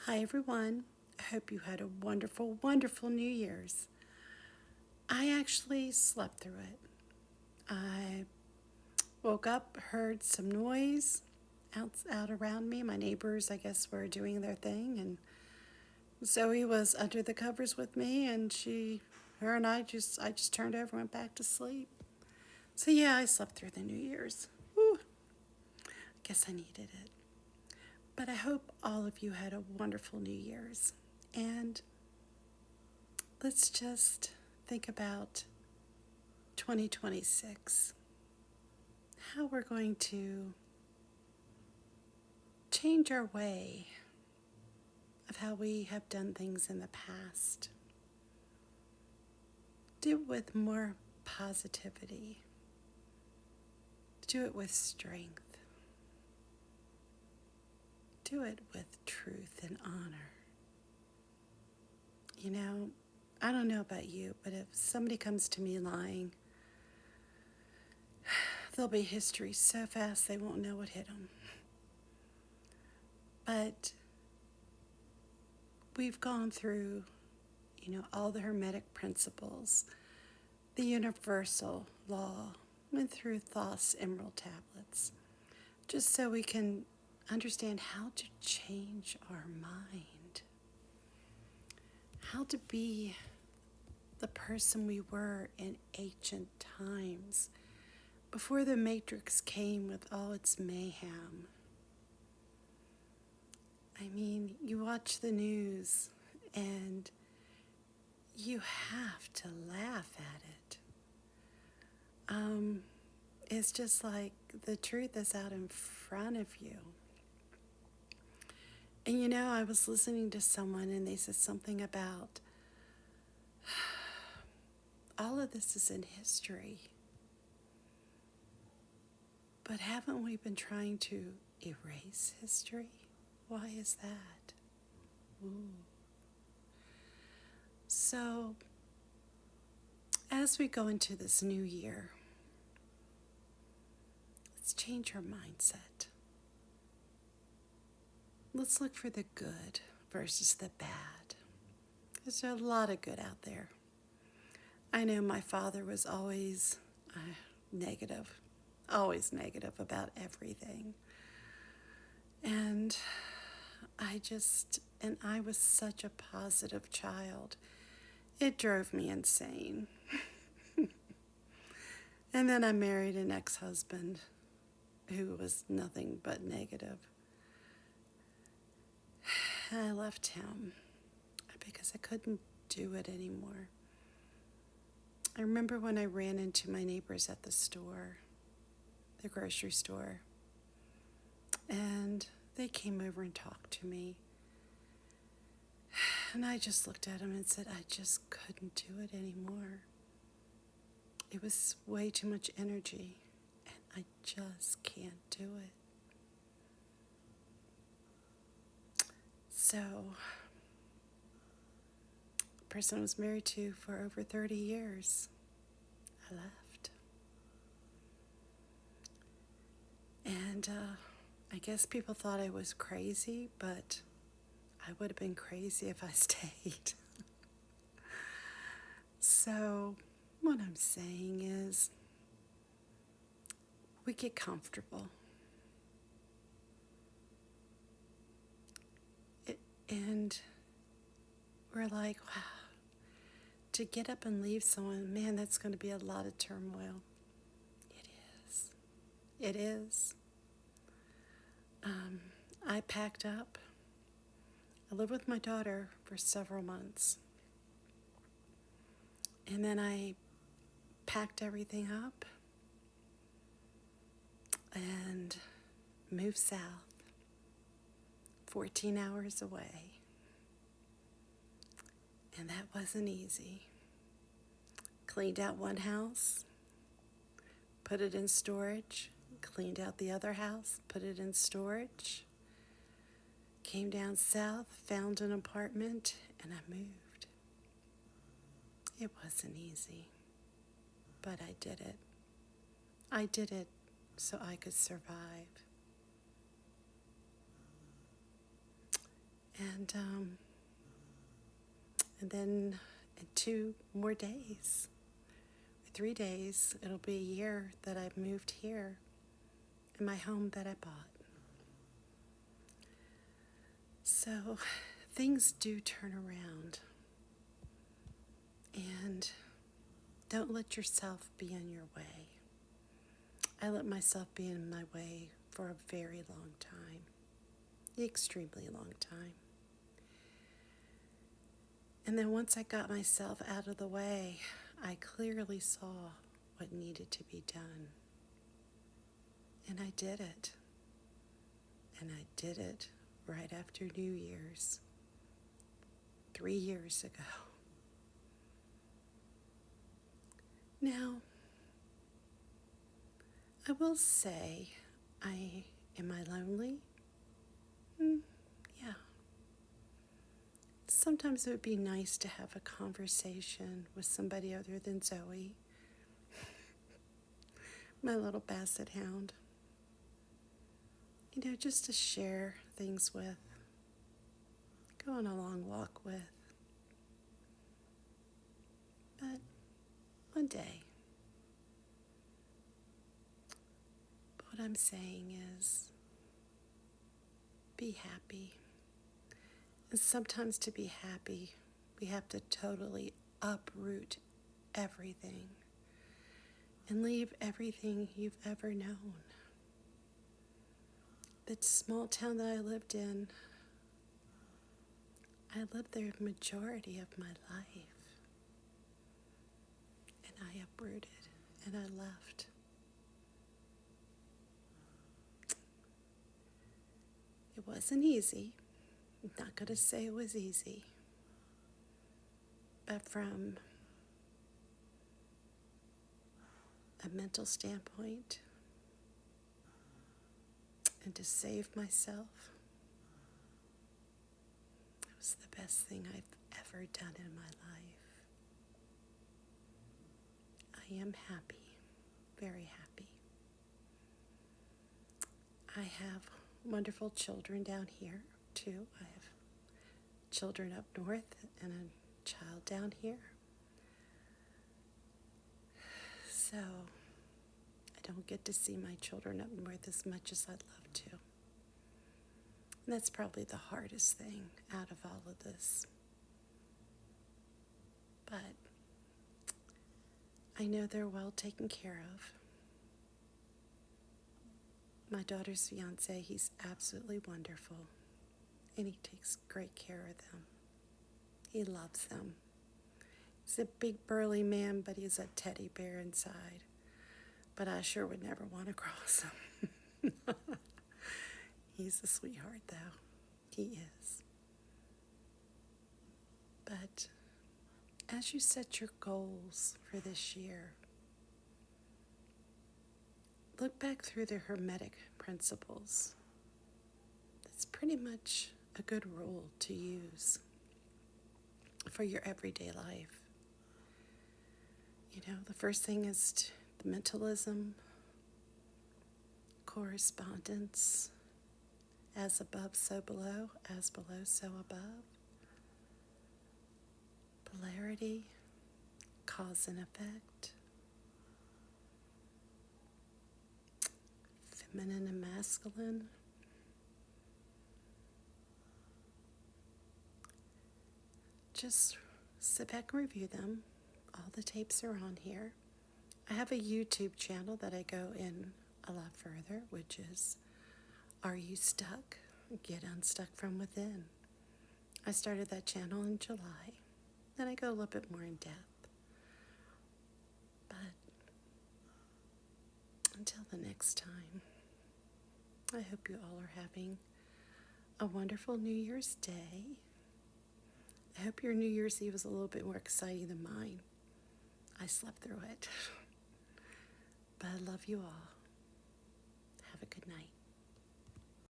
Hi, everyone. I hope you had a wonderful, wonderful New Year's. I actually slept through it. I woke up, heard some noise out around me. My neighbors, I guess, were doing their thing, and Zoe was under the covers with me, and her and I just turned over and went back to sleep. So yeah, I slept through the New Year's. Whew, guess I needed it. But I hope all of you had a wonderful New Year's. And let's just think about 2026, how we're going to change our way of how we have done things in the past. Do it with more positivity, do it with strength, do it with truth and honor. You know, I don't know about you, but if somebody comes to me lying, there'll be history so fast they won't know what hit them. But we've gone through, all the Hermetic principles, the universal law, went through Thoth's Emerald tablets, just so we can understand how to change our mind, how to be the person we were in ancient times, before the Matrix came with all its mayhem. I mean, you watch the news and you have to laugh at it. It's just like the truth is out in front of you. And I was listening to someone and they said something about all of this is in history. But haven't we been trying to erase history? Why is that? Ooh. So, as we go into this new year, let's change our mindset. Let's look for the good versus the bad. There's a lot of good out there. I know my father was always negative about everything. And I was such a positive child. It drove me insane. And then I married an ex-husband who was nothing but negative. And I left him because I couldn't do it anymore. I remember when I ran into my neighbors at the store, the grocery store, and they came over and talked to me. And I just looked at them and said, I just couldn't do it anymore. It was way too much energy, and I just can't do it. So, the person I was married to for over 30 years, I left. And I guess people thought I was crazy, but I would have been crazy if I stayed. So, what I'm saying is, we get comfortable. And we're like, wow, to get up and leave someone, man, that's going to be a lot of turmoil. It is. It is. I packed up. I lived with my daughter for several months. And then I packed everything up and moved south, 14 hours away. And that wasn't easy. Cleaned out one house, put it in storage, cleaned out the other house, put it in storage, came down south, found an apartment, and I moved. It wasn't easy, but I did it. I did it so I could survive. And and then in 2 more days, 3 days, it'll be a year that I've moved here in my home that I bought. So things do turn around, and don't let yourself be in your way. I let myself be in my way for a very long time, extremely long time. And then once I got myself out of the way, I clearly saw what needed to be done. And I did it. And I did it right after New Year's, 3 years ago. Now, I will say, am I lonely? Yeah. Sometimes it would be nice to have a conversation with somebody other than Zoe, my little basset hound. Just to share things with, go on a long walk with. But one day, what I'm saying is, be happy. And sometimes to be happy, we have to totally uproot everything and leave everything you've ever known. The small town that I lived in, I lived there the majority of my life. And I uprooted and I left. It wasn't easy. I'm not going to say it was easy. But from a mental standpoint, and to save myself, it was the best thing I've ever done in my life. I am happy, very happy. I have wonderful children down here, too. I have children up north and a child down here. So I don't get to see my children up north as much as I'd love to. And that's probably the hardest thing out of all of this. But I know they're well taken care of. My daughter's fiance, he's absolutely wonderful. And he takes great care of them. He loves them. He's a big burly man, but he's a teddy bear inside. But I sure would never want to cross him. He's a sweetheart, though. He is. But as you set your goals for this year, look back through the Hermetic principles. That's pretty much a good rule to use for your everyday life. The first thing is the mentalism, correspondence, as above, so below, as below, so above, polarity, cause and effect, feminine and masculine, just sit back and review them. All the tapes are on here. I have a YouTube channel that I go in a lot further, which is Are You Stuck? Get Unstuck from Within. I started that channel in July. Then I go a little bit more in depth. But until the next time, I hope you all are having a wonderful New Year's Day. I hope your New Year's Eve was a little bit more exciting than mine. I slept through it. But I love you all. Have a good night.